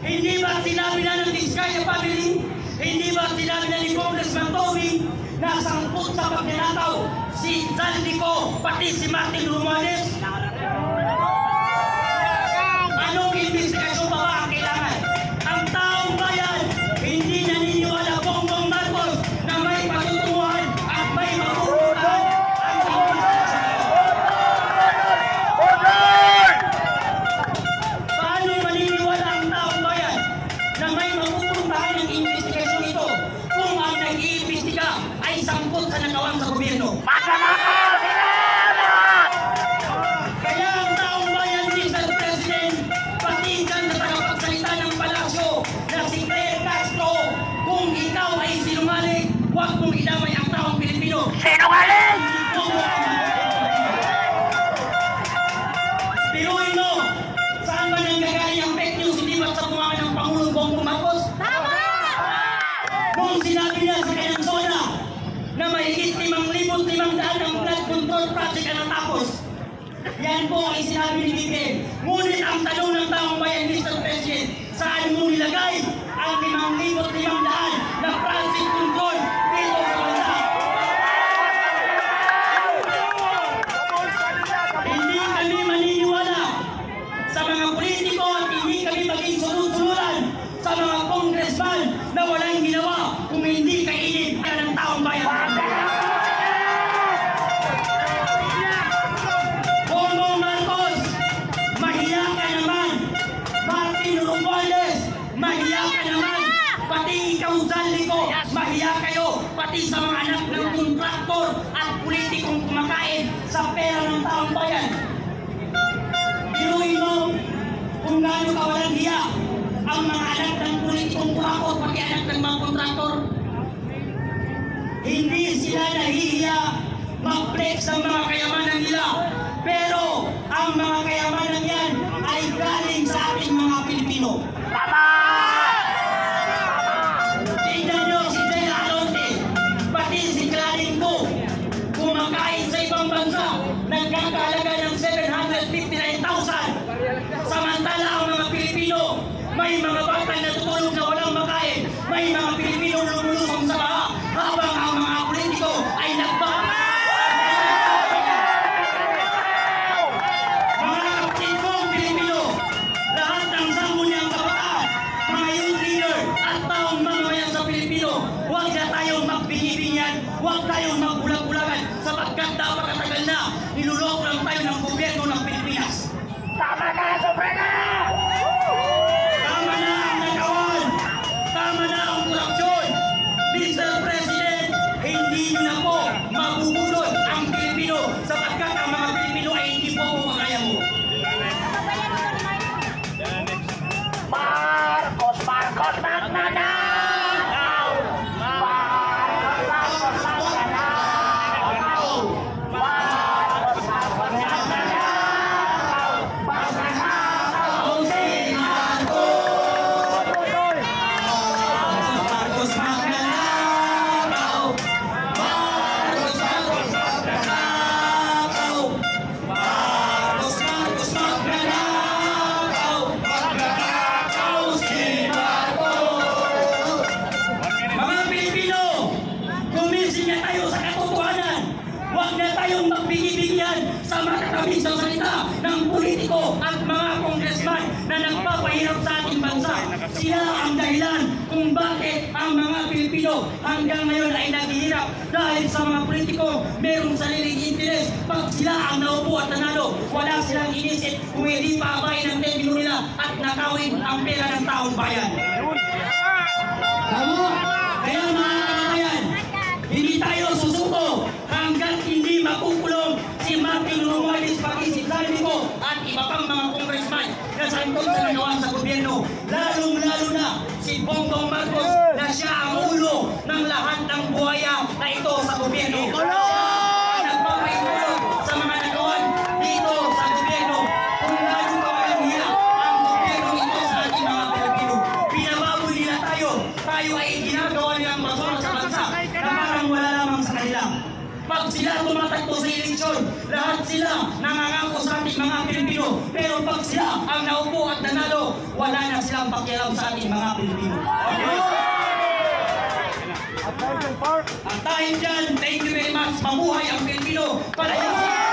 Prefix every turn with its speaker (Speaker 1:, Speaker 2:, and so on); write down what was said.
Speaker 1: Hindi ba sinabi na ng Diskaya family? Hindi ba sinabi na ni Congressman Toby na sangkot sa pagnanakaw si Zaldico pati si Martin Romualdez? Anong investigasyon pa ba ang kailangan? Ang taong bayan hindi naniniwala Bongbong Marcos na may patutunguhan at may mapupuntahan ang investigasyon. Paano maniniwala ang taong bayan na may mapupuntahan ang investigasyon ito kung ang nag-iimbestiga ay sangkot sa nakawang sa gobyerno? Kaya ang taong bayan, Mr. President, pati dyan na tagapagsalita ng palasyo na si Claire Castro, kung ikaw ay sinungaling, huwag mong idamay ang taong Pilipino.
Speaker 2: Sinungaling!
Speaker 1: Biruin mo, saan ba nanggagaling ang fake news? Hindi ba sa pumama ng Pangulong Bongbong Marcos?
Speaker 2: Tama!
Speaker 1: Nung sinabi niya sa kanyang zona na mahigit 5,500 ang flood control project ang natapos. Yan po ay sinabi ni BBM. Ngunit ang tanong ng taong bayan, Mr. President, saan mo nilagay ang 5,500 na project control dito sa bansa? Hindi kami maniniwala sa mga politiko at hindi kami maging sunod-sunuran sa mga congressman na walang ginawa kung hindi kainin ng taong bayan. Bongbong Marcos, mahiya ka naman. Martin Romualdez, mahiya ka naman. Pati ikaw, Zaldico, mahiya kayo. Pati sa mga anak ng kontraktor at politikong kumakain sa pera ng taong bayan. Biruin mo kung gaano ka walang hiya ang mga anak ng politikong kurakot, pati anak ng mga kontraktor. Hindi sila nahihiya mag-flex ang mga kayamanan nila. Pero ang mga kayamanan yan ay galing sa ating mga Pilipino.
Speaker 2: Tama!
Speaker 1: Tingnan nyo si Dela Alonte, pati si Clarin ko, kumakain sa ibang bansa, nagkakahalaga ng 759,000. Samantala ang mga Pilipino, may mga batang natutulog na walang makain, may mga Pilipino lumulusong sa baha, habang ang mga politiko ay nagbaka. Mga kapatid kong Pilipino, lahat ng sangguniang kabataan, mga youth leader at taong mamamayan sa Pilipino, huwag na tayong magbingi-bingian, huwag tayong magbulag-bulagan sapagkat napakatagal na niluloko lang tayo ng gobyerno ng Pilipinas.
Speaker 2: Tama na, Suprema!
Speaker 1: Tama na ang nagawan! Tama na ang korupsyon! Mr. President, hindi na po mabubulod ang Pilipino sapagkat ang mga Pilipino ay hindi po kumakaya mo.
Speaker 2: Marcos, Marcos, magnanakaw! Marcos, Marcos, magnanakaw! Marcos, Marcos, magnanakaw! Magnanakaw si Marcos!
Speaker 1: Marcos magnanakaw! Marcos, Marcos magnanakaw! Marcos, Marcos magnanakaw! Magnanakaw si Marcos! Mga Pilipino, gumising na tayo sa katotohanan. Huwag na tayong magbigay-bigyan sa makakabis na salita ng politiko at mga congressman na nagpapahirap sa ating bansa. Sila ang dahilan kung bakit ang mga Pilipino hanggang ngayon ay naghihirap dahil sa mga politiko merong sariling interes. Pag sila ang naupo at nanalo, wala silang inisip kung hindi paabayin ang termino nila at nakawin ang pera ng taong bayan. Tama! Kaya mga kababayan, hindi tayo susuko hanggang hindi makukulong si Martin Romualdez, pati si Zaldico at iba pang mga congressman na sangkot sa nagawa sa gobyerno. Lalong-lalo na si Bongbong Marcos na siya ang ulo ng lahat ng buhaya na ito sa gobyerno. Nagpapaitulog sa mga nagawan dito sa gobyerno. Kung lalo ka walang hiya ang gobyerno ito sa ating mga Pilipino. Pinababoy nila tayo ay ginagawa nilang masama sa bansa na parang wala lamang sa kanila. Pag sila tumatakbo sa eleksyon, lahat sila nangangako sa ating mga Pilipino. Pero pag sila ang naupo at nanalo, wala na silang pakialam sa ating mga Pilipino. At dahil dyan, thank you very much. Mabuhay ang Pilipino. Palayasin!